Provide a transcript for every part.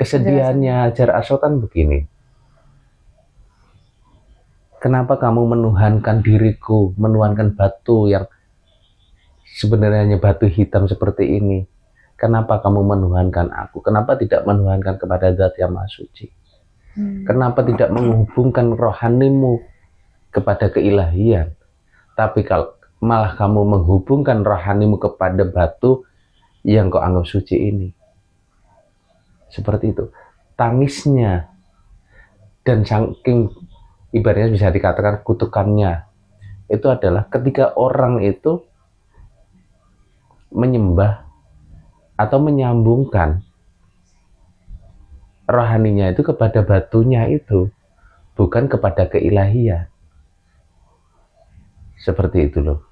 Kesedihannya Hajar Aswad kan begini. Kenapa kamu menuhankan diriku, menuhankan batu yang sebenarnya hanya batu hitam seperti ini? Kenapa kamu menuhankan aku? Kenapa tidak menuhankan kepada Zat yang Maha Suci? Kenapa tidak menghubungkan rohanimu kepada keilahian? Tapi kalau malah kamu menghubungkan rohanimu kepada batu yang kau anggap suci ini. Seperti itu. Tangisnya dan saking ibaratnya bisa dikatakan kutukannya itu adalah ketika orang itu menyembah atau menyambungkan rohaninya itu kepada batunya itu, bukan kepada keilahian. Seperti itu loh.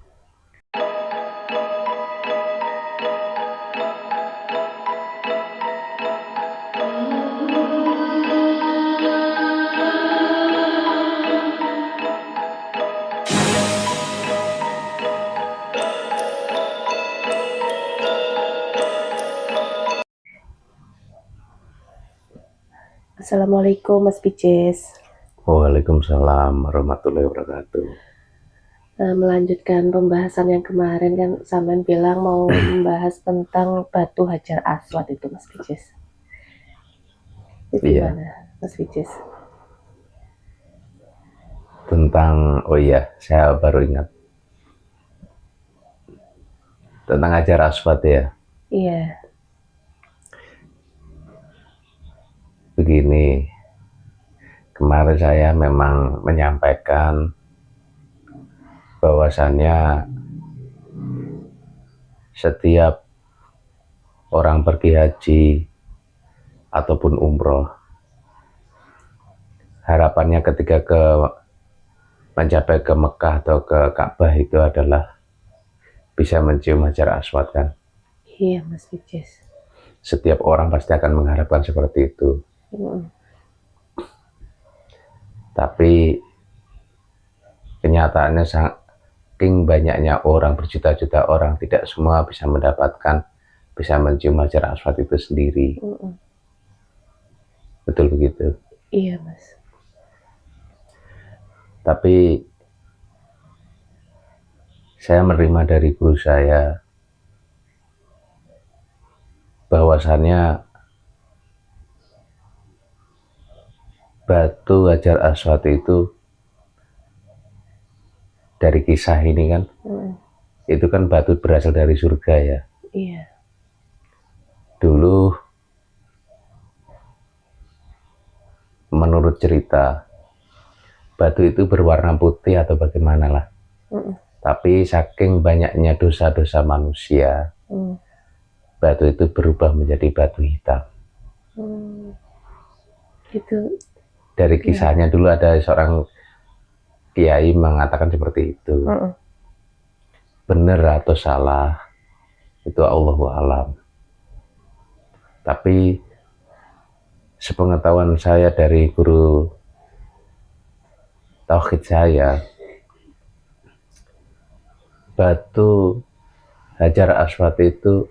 Assalamualaikum Mas Pijes. Waalaikumsalam warahmatullahi wabarakatuh. Melanjutkan pembahasan yang kemarin kan sampean bilang mau membahas tentang batu Hajar Aswad itu Mas Pijes. Itu Iya. gimana Mas Pijes? Tentang, oh iya, saya baru ingat. Tentang Hajar Aswad ya. Iya. Begini, kemarin saya memang menyampaikan bahwasannya setiap orang pergi haji ataupun umroh, harapannya ketika mencapai ke Mekah atau ke Ka'bah itu adalah bisa mencium Hajar Aswad kan. Iya Mas Pijes. Setiap orang pasti akan mengharapkan seperti itu. Tapi kenyataannya saking banyaknya orang, berjuta-juta orang, tidak semua bisa mendapatkan, bisa mencium Hajar Aswad itu sendiri. Betul begitu? Iya Mas. Tapi saya menerima dari guru saya bahwasannya batu Hajar Aswad itu dari kisah ini kan, itu kan batu berasal dari surga ya. Iya. Dulu menurut cerita batu itu berwarna putih atau bagaimana lah. Tapi saking banyaknya dosa-dosa manusia, batu itu berubah menjadi batu hitam. Itu Dari kisahnya dulu ada seorang kiai mengatakan seperti itu. Benar atau salah itu Allahu a'lam. Tapi sepengetahuan saya dari guru tauhid saya, batu Hajar Aswad itu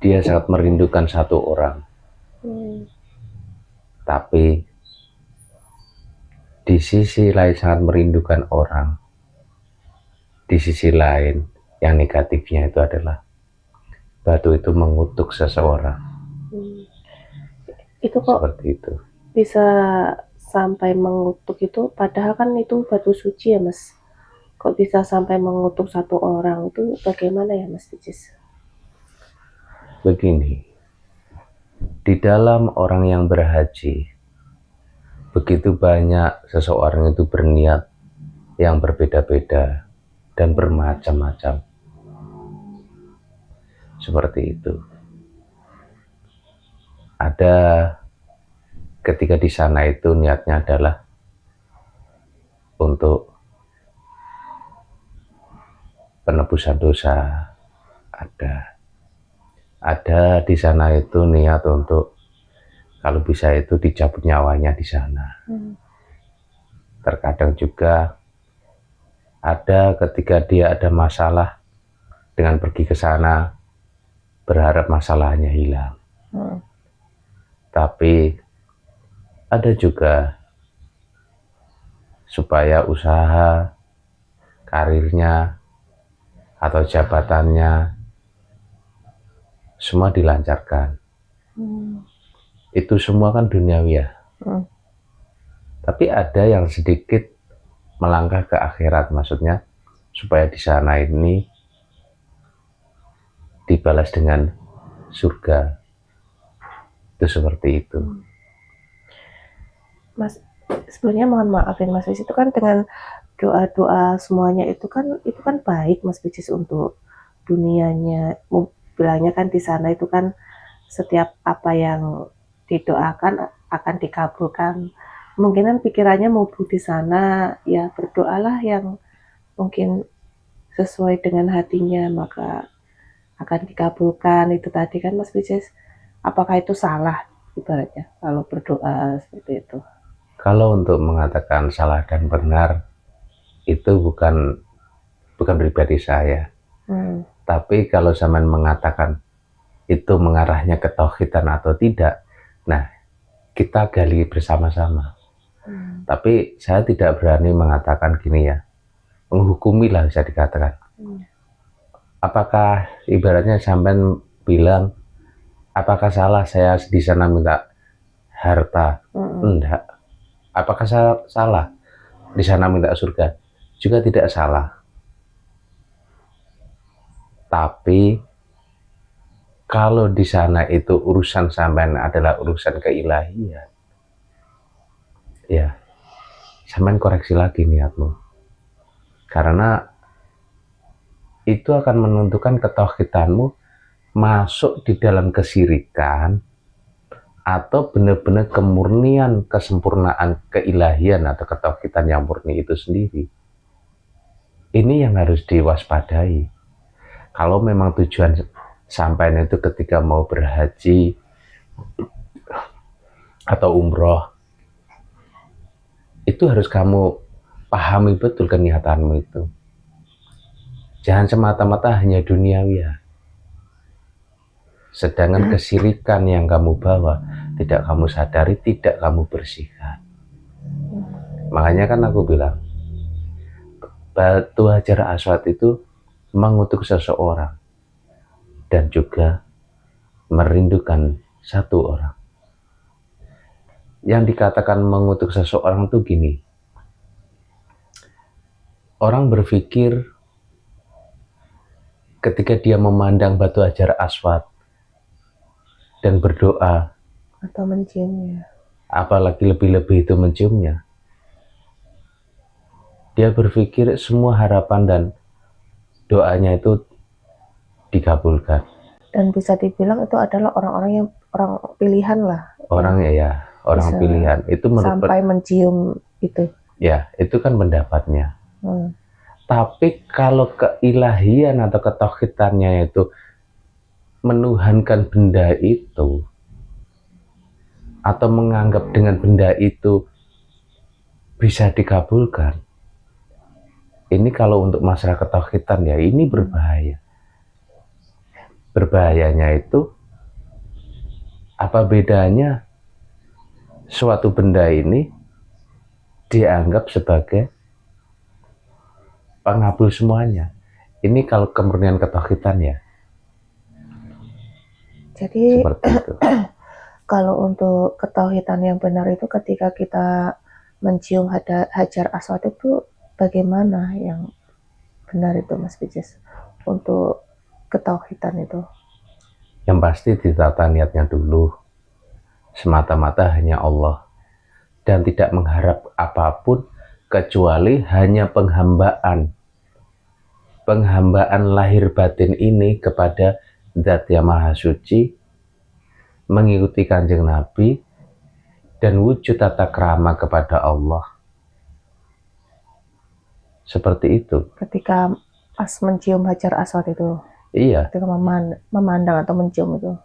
dia sangat merindukan satu orang. Tapi di sisi lain sangat merindukan orang. Di sisi lain yang negatifnya itu adalah batu itu mengutuk seseorang. Itu kok seperti itu. Bisa sampai mengutuk itu, padahal kan itu batu suci ya Mas. Kok bisa sampai mengutuk satu orang itu bagaimana ya Mas Pijes? Begini, di dalam orang yang berhaji, begitu banyak seseorang itu berniat yang berbeda-beda dan bermacam-macam. Seperti itu. Ada ketika di sana itu niatnya adalah untuk penebusan dosa. Ada di sana itu niat untuk kalau bisa itu dicabut nyawanya di sana. Terkadang juga ada ketika dia ada masalah dengan pergi ke sana, berharap masalahnya hilang. Tapi ada juga supaya usaha, karirnya, atau jabatannya semua dilancarkan. Itu semua kan duniawi ya. Tapi ada yang sedikit melangkah ke akhirat, maksudnya supaya di sana ini dibalas dengan surga. Itu seperti itu. Mas, sebenarnya mohon maafin Mas Bijis, itu kan dengan doa-doa semuanya itu kan baik Mas Bijis untuk dunianya. Bilangnya kan di sana itu kan setiap apa yang didoakan akan dikabulkan. Mungkinan pikirannya mau di sana, ya berdoalah yang mungkin sesuai dengan hatinya, maka akan dikabulkan. Itu tadi kan Mas Bijis, apakah itu salah ibaratnya kalau berdoa seperti itu? Kalau untuk mengatakan salah dan benar itu bukan pribadi saya. Tapi kalau zaman mengatakan itu mengarahnya ke tauhidan atau tidak, nah kita gali bersama-sama. Tapi saya tidak berani mengatakan gini ya, menghukumi lah bisa dikatakan. Apakah ibaratnya sampean bilang, apakah salah saya di sana minta harta? Enggak. Apakah salah di sana minta surga? Juga tidak salah. Tapi kalau di sana itu urusan sampean adalah urusan keilahian, ya sampean koreksi lagi niatmu. Karena itu akan menentukan ketauhidanmu masuk di dalam kesirikan atau benar-benar kemurnian, kesempurnaan keilahian atau ketauhidan yang murni itu sendiri. Ini yang harus diwaspadai. Kalau memang tujuan sampainya itu ketika mau berhaji atau umroh, itu harus kamu pahami betul keniatanmu itu. Jangan semata-mata hanya duniawi ya. Sedangkan kesirikan yang kamu bawa tidak kamu sadari, tidak kamu bersihkan. Makanya kan aku bilang, batu Hajar Aswad itu mengutuk seseorang dan juga merindukan satu orang. Yang dikatakan mengutuk seseorang itu gini, orang berpikir ketika dia memandang batu Hajar Aswad dan berdoa atau menciumnya, apalagi lebih-lebih itu menciumnya, dia berpikir semua harapan dan doanya itu dikabulkan. Dan bisa dibilang itu adalah orang-orang yang orang pilihan lah. Orang ya, orang pilihan. Itu sampai mencium itu. Ya, itu kan pendapatnya. Tapi kalau keilahian atau ketauhidannya itu menuhankan benda itu atau menganggap dengan benda itu bisa dikabulkan, ini kalau untuk masalah ketauhidan ya ini berbahaya. Berbahayanya itu apa bedanya suatu benda ini dianggap sebagai pengabul semuanya. Ini kalau kemurnian ketauhidan ya. Jadi seperti itu. Kalau untuk ketauhidan yang benar itu ketika kita mencium Hajar Aswad itu bagaimana yang benar itu Mas Bijis untuk ketauhidan itu? Yang pasti ditata niatnya dulu, semata-mata hanya Allah dan tidak mengharap apapun kecuali hanya penghambaan lahir batin ini kepada Zat yang Maha Suci, mengikuti Kanjeng Nabi dan wujud tata krama kepada Allah. Seperti itu. Ketika pas mencium Hajar Aswad itu. Iya. Ketika memandang atau mencium itu.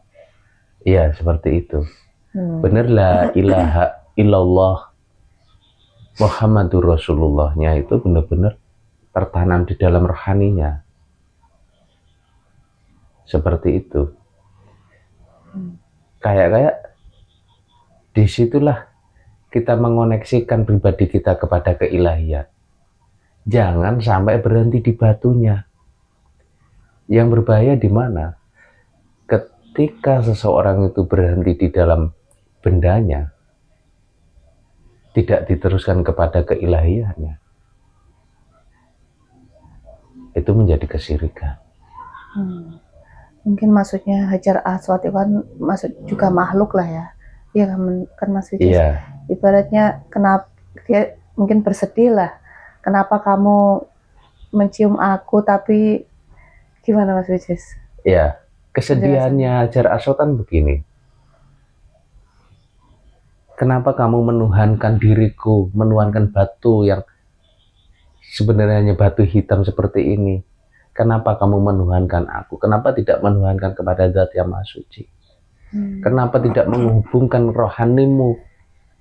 Iya, seperti itu. Bener la ilaha illallah Muhammadur Rasulullahnya itu benar-benar tertanam di dalam rohaninya. Seperti itu. Kayak disitulah kita mengoneksikan pribadi kita kepada keilahian. Jangan sampai berhenti di batunya. Yang berbahaya di mana? Ketika seseorang itu berhenti di dalam bendanya, tidak diteruskan kepada keilahiannya, itu menjadi kesyirikan. Mungkin maksudnya Hajar Aswad itu kan maksud juga makhluk lah ya. Iya kan Mas Wicis. Iya. Ibaratnya kenapa dia mungkin bersedih lah. Kenapa kamu mencium aku, tapi gimana Mas Wicis? Iya. Kesedihannya Hajar Aswad kan begini. Kenapa kamu menuhankan diriku, menuhankan batu yang sebenarnya hanya batu hitam seperti ini? Kenapa kamu menuhankan aku? Kenapa tidak menuhankan kepada Zat yang Maha Suci? Kenapa tidak menghubungkan rohanimu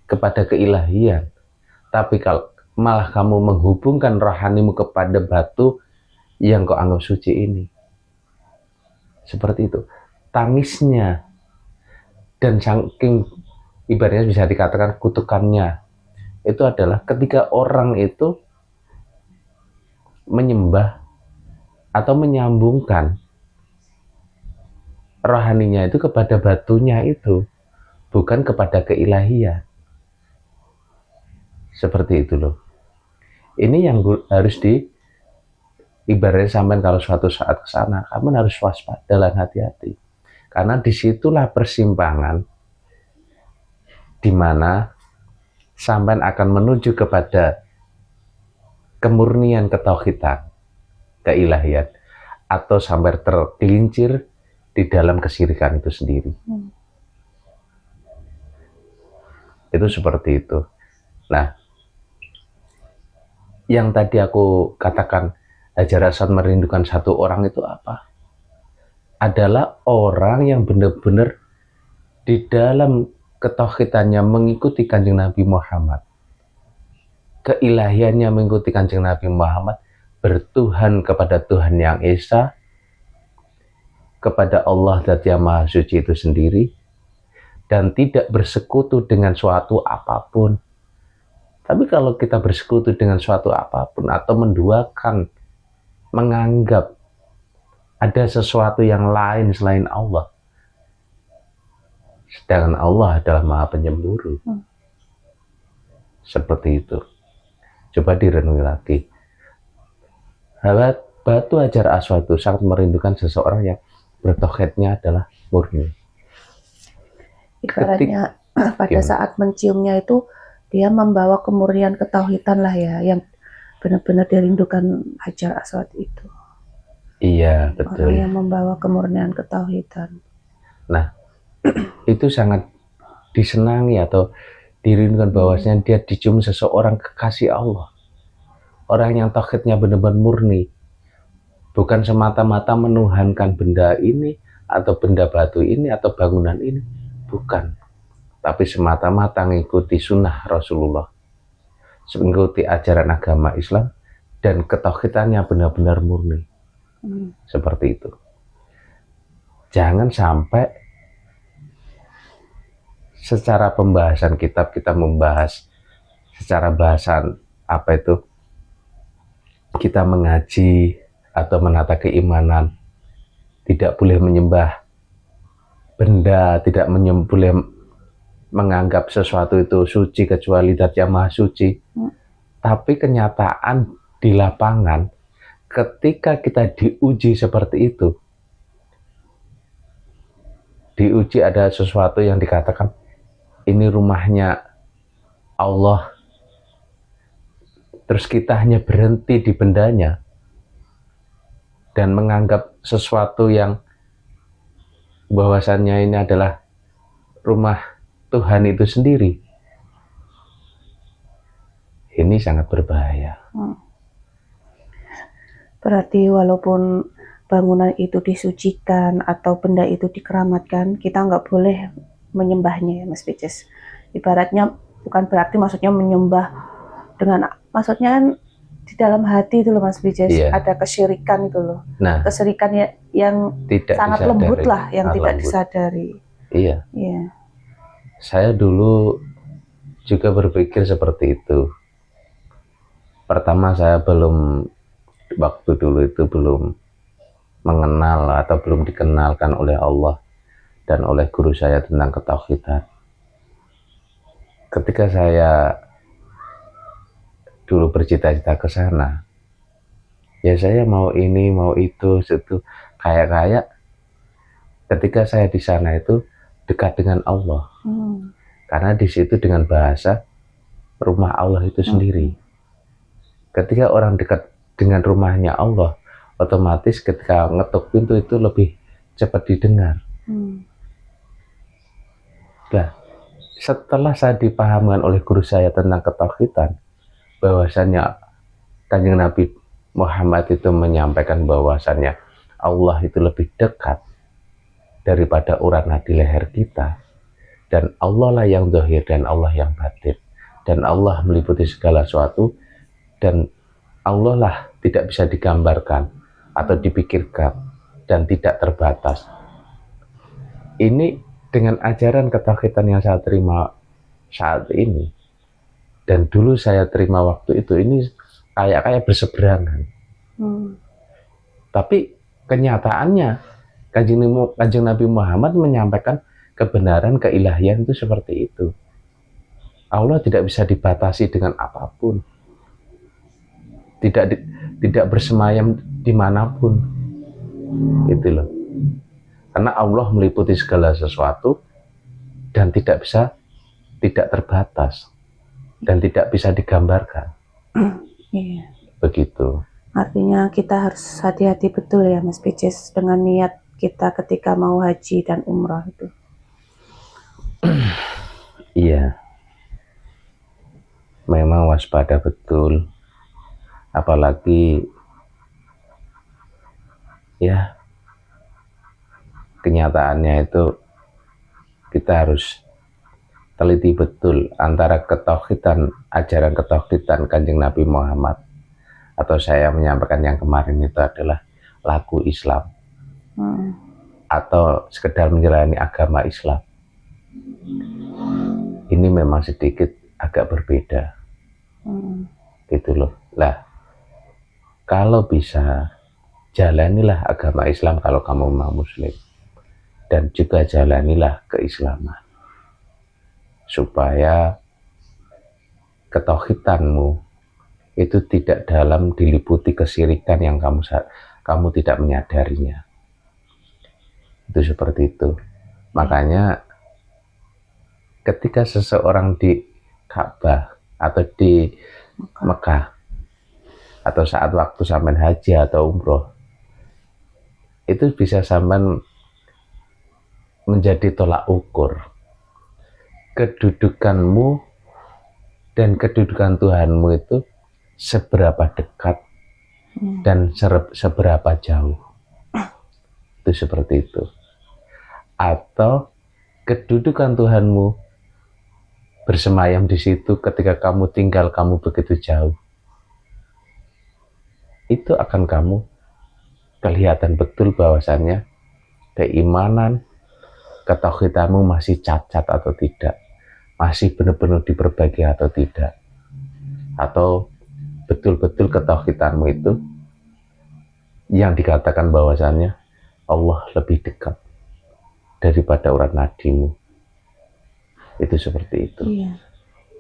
kepada keilahian? Tapi kalau malah kamu menghubungkan rohanimu kepada batu yang kau anggap suci ini. Seperti itu. Tangisnya dan saking ibaratnya bisa dikatakan kutukannya itu adalah ketika orang itu menyembah atau menyambungkan rohaninya itu kepada batunya itu, bukan kepada keilahian. Seperti itu loh. Ini yang harus ibaratnya sampai kalau suatu saat ke sana, kamu harus waspada dan hati-hati. Karena disitulah persimpangan di mana sampai akan menuju kepada kemurnian ketauhidan, keilahian, atau sampai tergelincir di dalam kesyirikan itu sendiri. Itu seperti itu. Nah, yang tadi aku katakan Hajar Aswad merindukan satu orang itu apa? Adalah orang yang benar-benar di dalam ketauhidannya mengikuti Kanjeng Nabi Muhammad. Keilahiannya mengikuti Kanjeng Nabi Muhammad, bertuhan kepada Tuhan yang Esa, kepada Allah Zat yang Maha Suci itu sendiri, dan tidak bersekutu dengan suatu apapun. Tapi kalau kita bersekutu dengan suatu apapun atau menduakan, menganggap ada sesuatu yang lain selain Allah, sedangkan Allah adalah Maha Penyemburu. Seperti itu. Coba direnungi lagi. Batu Hajar Aswad itu sangat merindukan seseorang yang bertauhidnya adalah murni. Ibaratnya pada saat menciumnya itu dia membawa kemurnian ketauhidan lah ya, yang benar-benar dirindukan Hajar Aswad itu. Iya, betul. Orang yang membawa kemurnian ketauhidan. Nah, itu sangat disenangi atau dirindukan bahwasanya dia dicium seseorang kekasih Allah. Orang yang tauhidnya benar-benar murni. Bukan semata-mata menuhankan benda ini atau benda batu ini atau bangunan ini. Bukan. Tapi semata-mata mengikuti sunnah Rasulullah. Mengikuti ajaran agama Islam dan ketauhidannya benar-benar murni. Seperti itu. Jangan sampai secara pembahasan kitab kita membahas secara bahasan apa itu, kita mengaji atau menata keimanan, tidak boleh menyembah benda, tidak boleh menganggap sesuatu itu suci kecuali Zat yang Maha Suci. Tapi kenyataan di lapangan ketika kita diuji seperti itu, diuji ada sesuatu yang dikatakan ini rumahnya Allah, terus kita hanya berhenti di bendanya dan menganggap sesuatu yang bahwasannya ini adalah rumah Tuhan itu sendiri, ini sangat berbahaya. Berarti walaupun bangunan itu disucikan atau benda itu dikeramatkan, kita nggak boleh menyembahnya ya Mas Wicis. Ibaratnya bukan berarti maksudnya menyembah dengan, maksudnya kan di dalam hati itu loh Mas Wicis, ada kesyirikan itu loh. Nah, kesyirikan yang tidak sangat disadari, lembut lah, yang tidak disadari. Iya, Iya. saya dulu juga berpikir seperti itu. Pertama saya waktu dulu itu belum mengenal atau belum dikenalkan oleh Allah dan oleh guru saya tentang ketauhidan. Ketika saya dulu bercita-cita ke sana, ya saya mau ini, mau itu, kayak ketika saya di sana itu dekat dengan Allah. Karena di situ dengan bahasa rumah Allah itu sendiri. Ketika orang dekat dengan rumahnya Allah, otomatis ketika ngetuk pintu itu lebih cepat didengar. Nah, setelah saya dipahamkan oleh guru saya tentang ketauhidan, bahwasannya Kanjeng Nabi Muhammad itu menyampaikan bahwasannya Allah itu lebih dekat daripada urat nadi leher kita, dan Allah lah yang zahir dan Allah yang batin, dan Allah meliputi segala sesuatu, dan Allah lah tidak bisa digambarkan atau dipikirkan dan tidak terbatas. Ini dengan ajaran ketauhidan yang saya terima saat ini dan dulu saya terima waktu itu, ini kayak berseberangan. Tapi kenyataannya Kanjeng Nabi Muhammad menyampaikan kebenaran keilahian itu seperti itu. Allah tidak bisa dibatasi dengan apapun, tidak bersemayam dimanapun, itu loh. Karena Allah meliputi segala sesuatu dan tidak terbatas dan tidak bisa digambarkan. Iya. Begitu. Artinya kita harus hati-hati betul ya Mas Picis dengan niat kita ketika mau haji dan umrah itu. Iya. Memang waspada betul. Apalagi ya kenyataannya itu kita harus teliti betul antara ketauhidan, ajaran ketauhidan Kanjeng Nabi Muhammad, atau saya menyampaikan yang kemarin itu adalah laku Islam, atau sekedar menjalani agama Islam. Ini memang sedikit agak berbeda. Gitu loh. Lah, kalau bisa jalanilah agama Islam kalau kamu mau muslim, dan juga jalanilah keislaman, supaya ketauhidanmu itu tidak dalam diliputi kesirikan yang kamu tidak menyadarinya. Itu seperti itu. Makanya ketika seseorang di Ka'bah atau di Mekah, atau saat waktu sampai haji atau umroh, itu bisa sampai menjadi tolak ukur kedudukanmu dan kedudukan Tuhanmu itu seberapa dekat dan seberapa jauh. Itu seperti itu. Atau kedudukan Tuhanmu bersemayam di situ ketika kamu tinggal, kamu begitu jauh. Itu akan kamu kelihatan betul bahwasannya keimanan, ketauhidanmu masih cacat atau tidak, masih benar-benar diperbaiki atau tidak, atau betul-betul ketauhidanmu itu yang dikatakan bahwasannya Allah lebih dekat daripada urat nadimu. Itu seperti itu. Iya.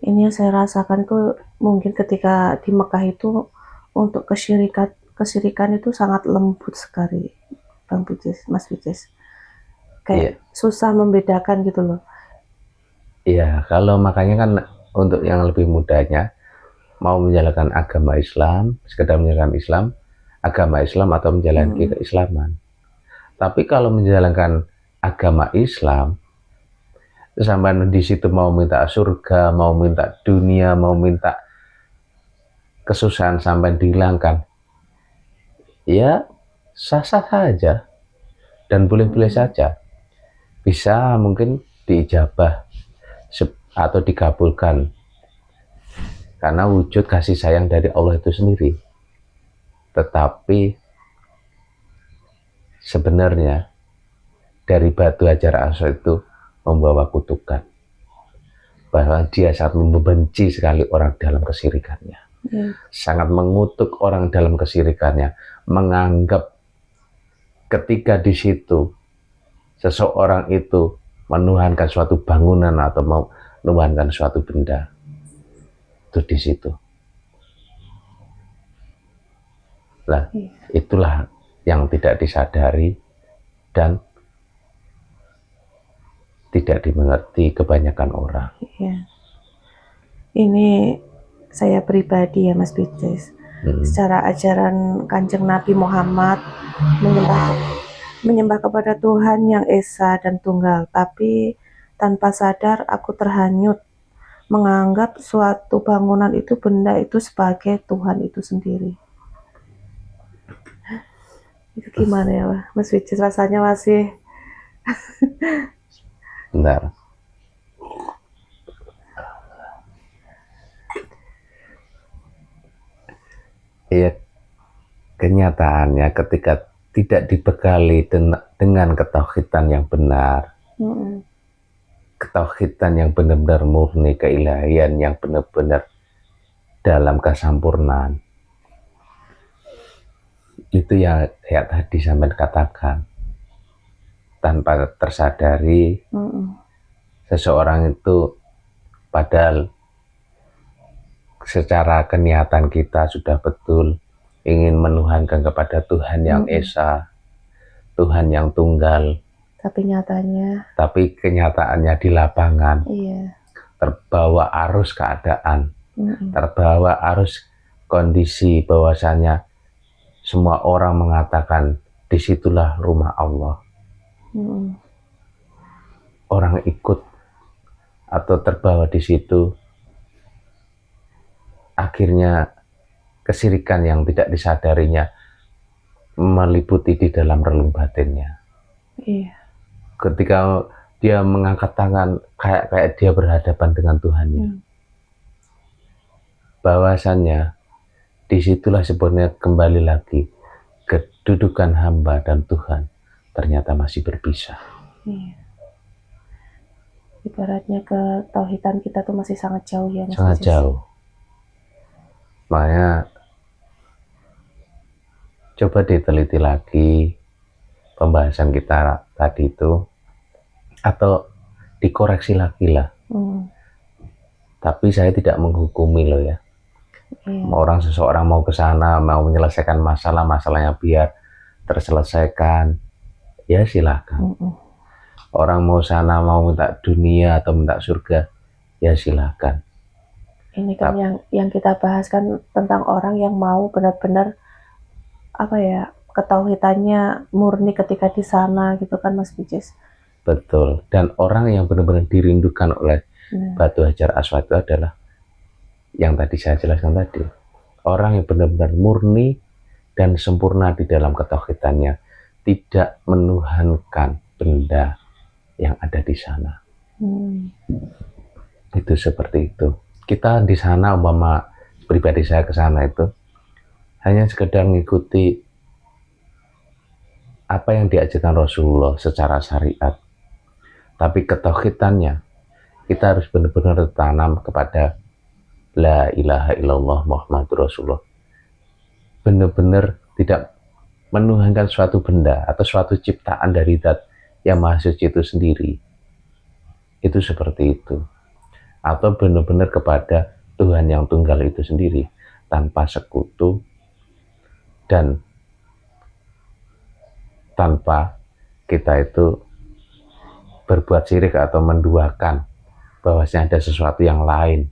Ini yang saya rasakan tuh mungkin ketika di Mekah itu untuk kesyirikan itu sangat lembut sekali, Bang Picis, Mas Picis. Kayak susah membedakan gitu loh. Iya, kalau makanya kan untuk yang lebih mudanya mau menjalankan agama Islam, sekedar menjalankan Islam, agama Islam atau menjalankan keislaman. Tapi kalau menjalankan agama Islam, sampai di situ mau minta surga, mau minta dunia, mau minta kesusahan sampai dihilangkan, ya sah-sah saja dan boleh-boleh saja, bisa mungkin diijabah atau dikabulkan karena wujud kasih sayang dari Allah itu sendiri. Tetapi sebenarnya dari batu Hajar Aswad itu membawa kutukan, bahwa dia sangat membenci sekali orang dalam kesirikannya, sangat mengutuk orang dalam kesirikannya, menganggap ketika di situ seseorang itu menuhankan suatu bangunan atau menuhankan suatu benda, itu di situ. Nah, itulah yang tidak disadari dan tidak dimengerti kebanyakan orang. Iya. Ini saya pribadi ya Mas Bicis. Secara ajaran Kanjeng Nabi Muhammad menyembah kepada Tuhan yang Esa dan Tunggal, tapi tanpa sadar aku terhanyut menganggap suatu bangunan itu, benda itu sebagai Tuhan itu sendiri. Itu gimana ya Mas Bicis, rasanya masih Benar. Ya, kenyataannya ketika tidak dibekali dengan ketauhidan yang benar, ketauhidan yang benar-benar murni, keilahian yang benar-benar dalam kesempurnaan, itu yang tadi sampai katakan, tanpa tersadari seseorang itu padahal secara keniatan kita sudah betul ingin menuhankan kepada Tuhan yang Esa, Tuhan yang Tunggal, tapi kenyataannya di lapangan terbawa arus keadaan, terbawa arus kondisi, bahwasanya semua orang mengatakan disitulah rumah Allah. Orang ikut atau terbawa di situ, akhirnya kesirikan yang tidak disadarinya meliputi di dalam relung batinnya. Ketika dia mengangkat tangan kayak dia berhadapan dengan Tuhannya, bahwasannya disitulah sebenarnya kembali lagi kedudukan hamba dan Tuhan ternyata masih berpisah. Ibaratnya ketauhidan kita tuh masih sangat jauh ya Mas. Sangat jauh. Makanya coba diteliti lagi pembahasan kita tadi itu, atau dikoreksi lagi lah. Tapi saya tidak menghukumi loh ya. Seseorang mau ke sana, mau menyelesaikan masalahnya biar terselesaikan, ya silakan. Orang mau sana mau minta dunia atau minta surga, ya silakan. Ini kan yang kita bahas kan tentang orang yang mau benar-benar ketauhidannya murni ketika di sana gitu kan Mas Bicis. Betul. Dan orang yang benar-benar dirindukan oleh Batu Hajar Aswad itu adalah yang tadi saya jelaskan tadi. Orang yang benar-benar murni dan sempurna di dalam ketauhidannya, tidak menuhankan benda yang ada di sana. Itu seperti itu. Kita di sana, umpama pribadi saya ke sana itu hanya sekedar mengikuti apa yang diajarkan Rasulullah secara syariat. Tapi ketauhidannya kita harus benar-benar tanam kepada la ilaha illallah Muhammadur Rasulullah. Benar-benar tidak menuhankan suatu benda atau suatu ciptaan dari Zat yang Maha Suci itu sendiri. Itu seperti itu. Atau benar-benar kepada Tuhan yang Tunggal itu sendiri, tanpa sekutu dan tanpa kita itu berbuat syirik atau menduakan bahwasanya ada sesuatu yang lain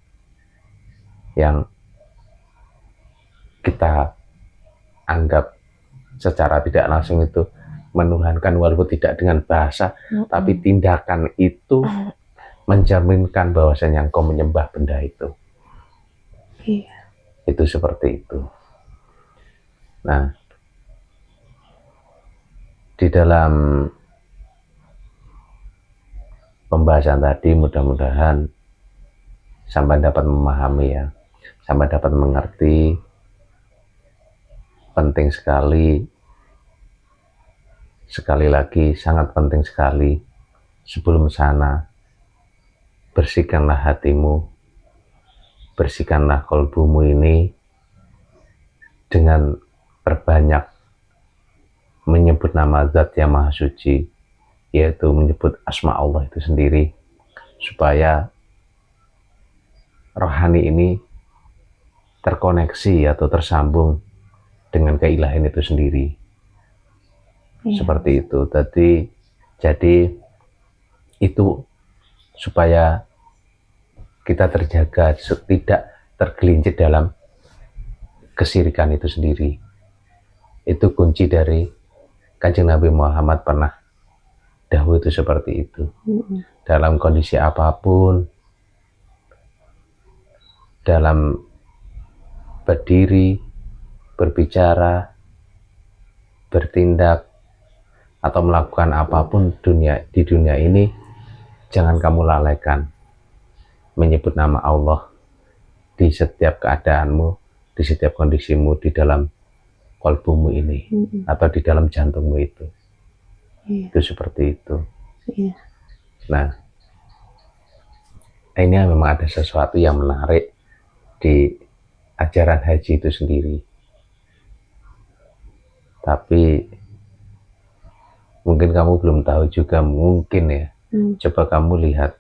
yang kita anggap secara tidak langsung itu menuhankan, walaupun tidak dengan bahasa, tapi tindakan itu menjaminkan bahwasanya engkau menyembah benda itu. Itu seperti itu. Nah, di dalam pembahasan tadi mudah-mudahan sampai dapat memahami ya, sampai dapat mengerti. Penting sekali lagi, sangat penting sekali sebelum sana bersihkanlah hatimu, bersihkanlah kolbumu ini dengan perbanyak menyebut nama Zat yang Maha Suci, yaitu menyebut asma Allah itu sendiri, supaya rohani ini terkoneksi atau tersambung dengan keilahian itu sendiri. Seperti itu. Jadi itu supaya kita terjaga, tidak tergelincir dalam kesirikan itu sendiri. Itu kunci dari Kanjeng Nabi Muhammad pernah dahulu itu seperti itu. Dalam kondisi apapun, dalam berdiri, berbicara, bertindak, atau melakukan apapun di dunia ini, jangan kamu lalaikan menyebut nama Allah di setiap keadaanmu, di setiap kondisimu, di dalam kolbumu ini, atau di dalam jantungmu itu. Itu seperti itu. Nah, ini memang ada sesuatu yang menarik di ajaran haji itu sendiri. Tapi mungkin kamu belum tahu juga, mungkin ya. Coba kamu lihat,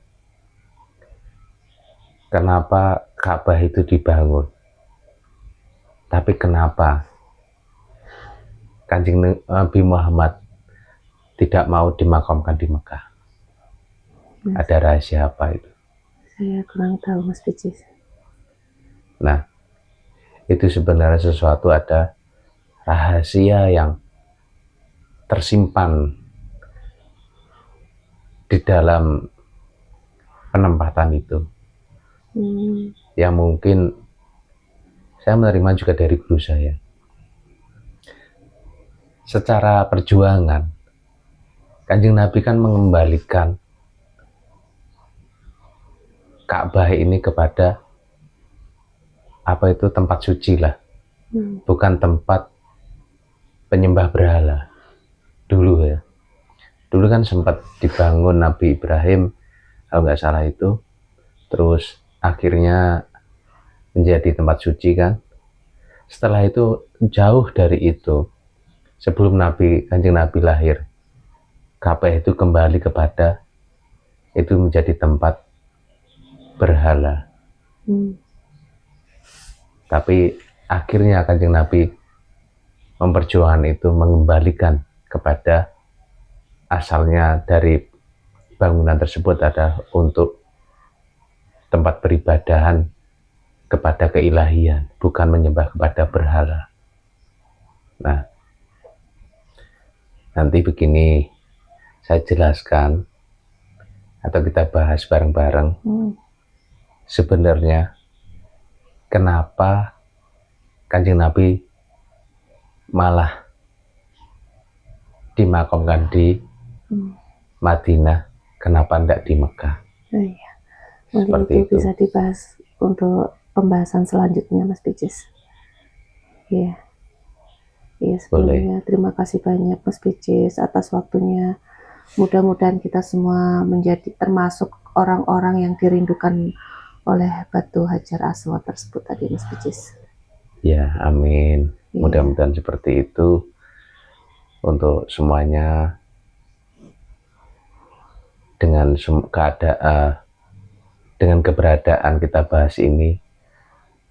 kenapa Ka'bah itu dibangun, tapi kenapa Kanjeng Nabi Muhammad tidak mau dimakamkan di Mekah? Ada rahasia apa itu? Saya kurang tahu, Mas Picis. Nah, itu sebenarnya sesuatu, ada rahasia yang tersimpan di dalam penempatan itu, yang mungkin saya menerima juga dari guru saya. Secara perjuangan, Kanjeng Nabi kan mengembalikan Ka'bah ini kepada apa itu, tempat suci lah, bukan tempat penyembah berhala dulu ya. Dulu kan sempat dibangun Nabi Ibrahim kalau nggak salah itu, terus akhirnya menjadi tempat suci kan. Setelah itu, jauh dari itu, sebelum Kanjeng Nabi lahir, Ka'bah itu kembali kepada itu menjadi tempat berhala. Tapi akhirnya Kanjeng Nabi memperjuangkan itu, mengembalikan kepada asalnya dari bangunan tersebut, ada untuk tempat beribadahan kepada keilahian, bukan menyembah kepada berhala. Nah, nanti begini, saya jelaskan atau kita bahas bareng-bareng. Sebenarnya kenapa Kanjeng Nabi malah dimakamkan di Madinah, kenapa tidak di Mekah? Iya. Mungkin Seperti itu itu bisa dibahas untuk pembahasan selanjutnya, Mas Picis. Iya. Iya, sebelumnya terima kasih banyak Mas Picis atas waktunya. Mudah-mudahan kita semua menjadi termasuk orang-orang yang dirindukan oleh batu Hajar Aswad tersebut tadi, Mas Picis. Ya, amin. Mudah-mudahan seperti itu untuk semuanya. Dengan keberadaan kita bahas ini,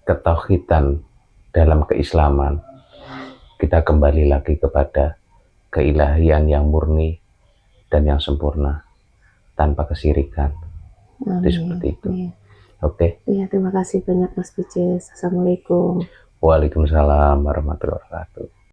ketauhidan dalam keislaman, kita kembali lagi kepada keilahian yang murni dan yang sempurna, tanpa kesirikan. Seperti itu. Oke. Iya, terima kasih banyak Mas Picis. Assalamualaikum. Waalaikumsalam warahmatullahi wabarakatuh.